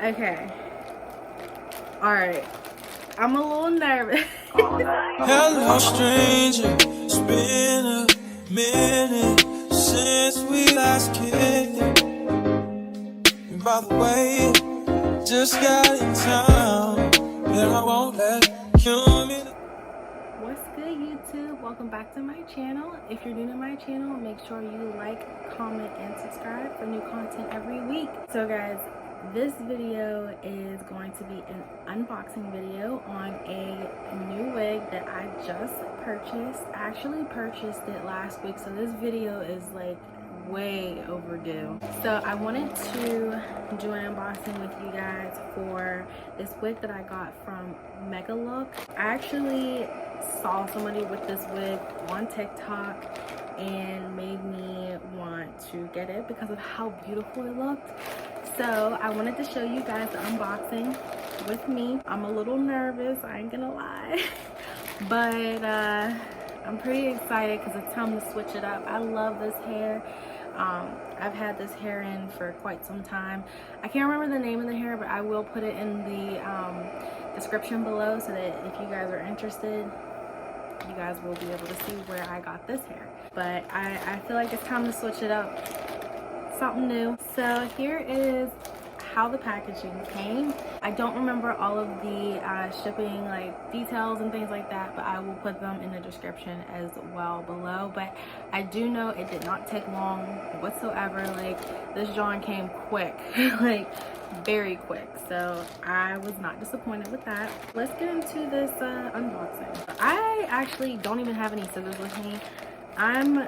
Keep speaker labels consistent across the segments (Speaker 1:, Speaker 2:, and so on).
Speaker 1: Okay. Alright. I'm a little nervous.
Speaker 2: Hello, stranger. It's been a minute since we last kicked it. And by the way, just got in town, and I won't let you meet.
Speaker 1: What's good, YouTube? Welcome back to my channel. If you're new to my channel, make sure you like, comment, and subscribe for new content every week. So guys, this video is going to be an unboxing video on a new wig that I just purchased. I actually purchased it last week, so this video is like way overdue. So I wanted to do an unboxing with you guys for this wig that I got from Megalook. I actually saw somebody with this wig on TikTok and made me want to get it because of how beautiful it looked. So I wanted to show you guys the unboxing with me. I'm a little nervous, I ain't gonna lie, but I'm pretty excited because it's time to switch it up. I love this hair. I've had this hair in for quite some time. I can't remember the name of the hair, but I will put it in the description below so that if you guys are interested, you guys will be able to see where I got this hair. But I feel like it's time to switch it up. Something new. So here is how the packaging came. I don't remember all of the shipping like details and things like that, but I will put them in the description as well below. But I do know it did not take long whatsoever. Like, this John came quick, like very quick. So I was not disappointed with that. Let's get into this unboxing. I actually don't even have any scissors with me. I'm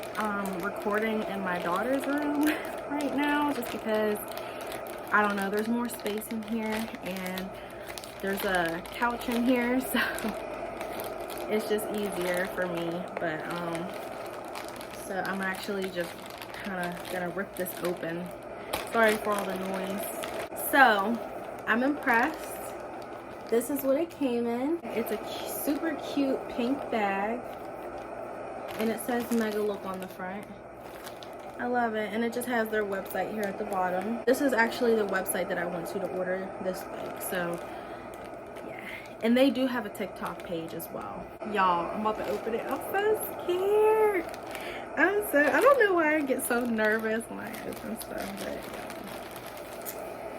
Speaker 1: recording in my daughter's room right now just because, I don't know, there's more space in here and there's a couch in here, so it's just easier for me. But so I'm actually just kind of gonna rip this open. Sorry for all the noise. So I'm impressed. This is what it came in. It's a super cute pink bag. And it says Megalook on the front. I love it. And it just has their website here at the bottom. This is actually the website that I went to order this wig. So, yeah. And they do have a TikTok page as well. Y'all, I'm about to open it. I'm so scared. I don't know why I get so nervous when I open stuff.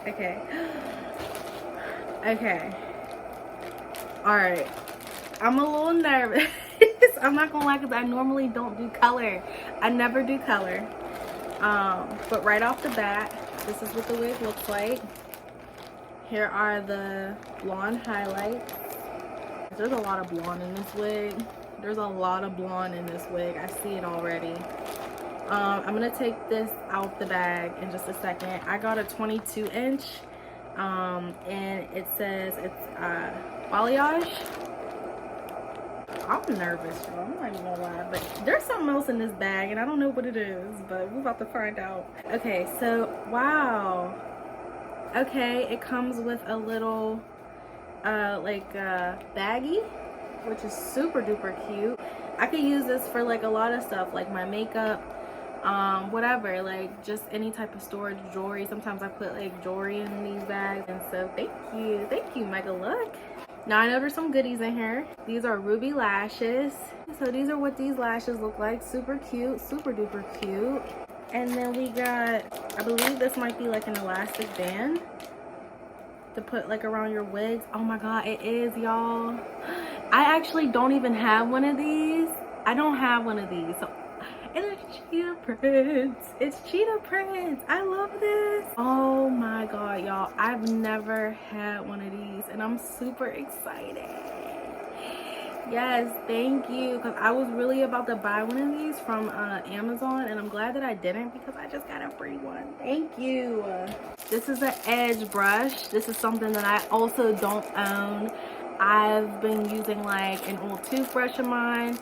Speaker 1: But, okay. Okay. Alright. I'm a little nervous. I'm not gonna lie, because I normally don't do color. I never do color. But right off the bat, this is what the wig looks like. Here are the blonde highlights. There's a lot of blonde in this wig. There's a lot of blonde in this wig. I see it already. I'm gonna take this out the bag in just a second. I got a 22-inch, and it says it's balayage. I'm nervous, y'all. I'm not even gonna lie, but there's something else in this bag and I don't know what it is, but we're about to find out. Okay, so wow. Okay, it comes with a little baggie, which is super duper cute. I could use this for like a lot of stuff, like my makeup, whatever, like just any type of storage, jewelry. Sometimes I put like jewelry in these bags, and so thank you Megalook. Now I know there's some goodies in here. These are ruby lashes. So these are what these lashes look like. Super cute, super duper cute. And then we got, I believe this might be like an elastic band to put like around your wigs. Oh my god, it is, y'all. I actually don't even have one of these. I don't have one of these. So, and it's cheetah prints. It's cheetah prints. I love this. Oh my god, y'all. I've never had one of these and I'm super excited. Yes, thank you. Because I was really about to buy one of these from Amazon, and I'm glad that I didn't because I just got a free one. Thank you. This is an edge brush. This is something that I also don't own. I've been using like an old toothbrush of mine.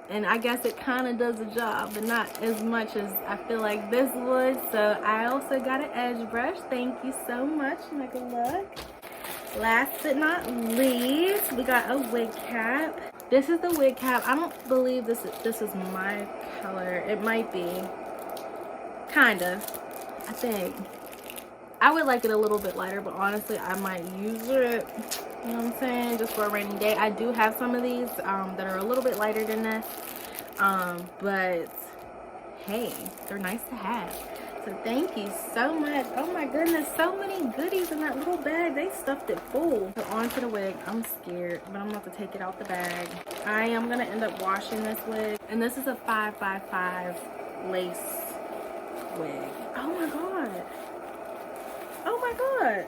Speaker 1: And I guess it kind of does the job, but not as much as I feel like this would. So I also got an edge brush. Thank you so much, Megalook. Last but not least, we got a wig cap. This is the wig cap. I don't believe this is my color. It might be. Kind of. I think. I would like it a little bit lighter, but honestly I might use it, you know what I'm saying, just for a rainy day. I do have some of these that are a little bit lighter than this, but hey, they're nice to have. So thank you so much. Oh my goodness, so many goodies in that little bag. They stuffed it full. So onto the wig. I'm scared, but I'm about to take it out the bag. I am gonna end up washing this wig, and this is a 5x5 lace wig. Oh my god. Oh my god.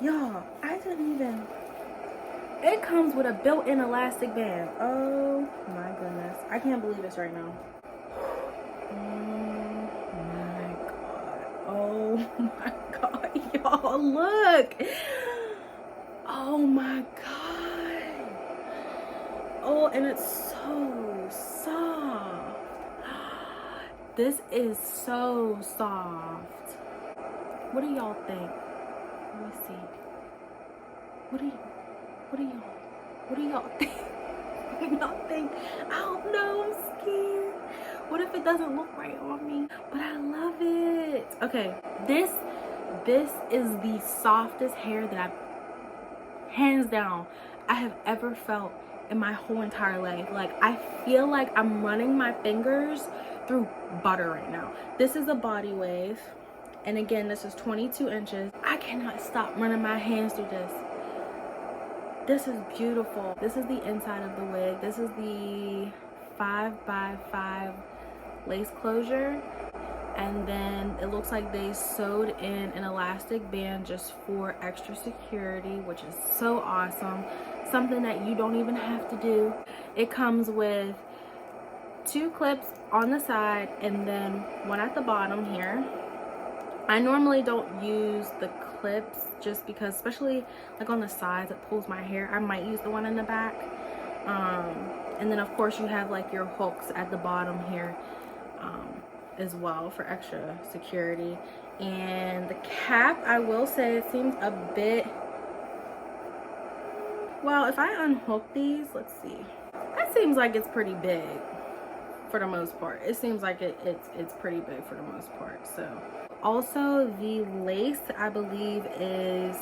Speaker 1: Y'all, I didn't even... It comes with a built-in elastic band. Oh my goodness. I can't believe this right now. Oh my god, y'all, look. Oh my god. Oh, and it's so soft. This is so soft. What do y'all think? Let me see. What do y'all think? What do y'all think? I don't know, I'm scared. What if it doesn't look right on me? But I love it. Okay, this is the softest hair that hands down, I have ever felt in my whole entire life. Like, I feel like I'm running my fingers through butter right now. This is a body wave, and again, this is 22 inches. I cannot stop running my hands through this. This is beautiful. This is the inside of the wig. This is the 5x5 lace closure, and then it looks like they sewed in an elastic band just for extra security, which is so awesome. Something that you don't even have to do. It comes with 2 clips on the side and then one at the bottom here. I normally don't use the clips just because, especially like on the sides, it pulls my hair. I might use the one in the back. And then of course you have like your hooks at the bottom here as well for extra security. And the cap, I will say, it seems a bit, well, if I unhook these, let's see, that seems like it's pretty big for the most part. It seems like it's pretty big for the most part. So also the lace, I believe is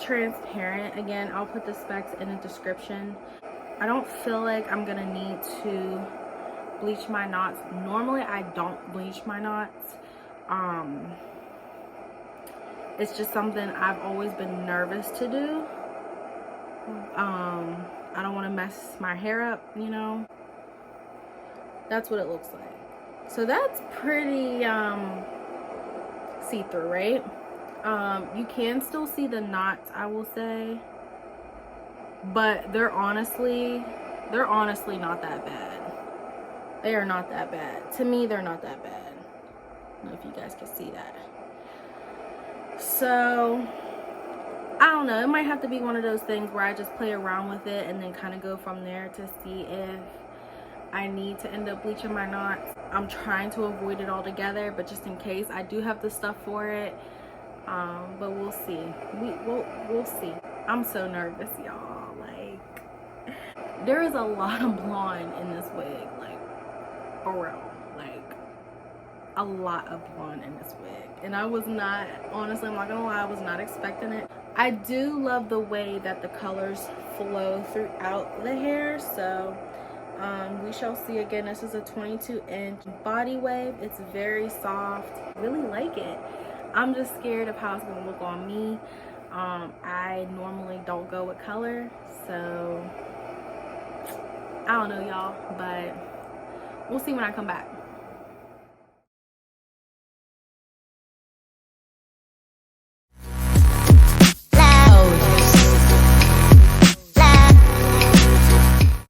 Speaker 1: transparent. Again, I'll put the specs in the description. I don't feel like I'm gonna need to bleach my knots. Normally I don't bleach my knots. It's just something I've always been nervous to do. I don't want to mess my hair up, you know. That's what it looks like. So that's pretty see-through, right? You can still see the knots, I will say, but they're honestly not that bad. They are not that bad. To me, they're not that bad. I don't know if you guys can see that. So I don't know, it might have to be one of those things where I just play around with it and then kind of go from there to see if I need to end up bleaching my knots. I'm trying to avoid it altogether, but just in case, I do have the stuff for it. But we'll see. We'll see. I'm so nervous, y'all. Like, there is a lot of blonde in this wig, like, for real. Like, a lot of blonde in this wig, and I was not, honestly, I'm not gonna lie, I was not expecting it. I do love the way that the colors flow throughout the hair. So we shall see. Again, this is a 22-inch body wave. It's very soft. Really like it. I'm just scared of how it's gonna look on me. I normally don't go with color, so I don't know, y'all, but we'll see when I come back.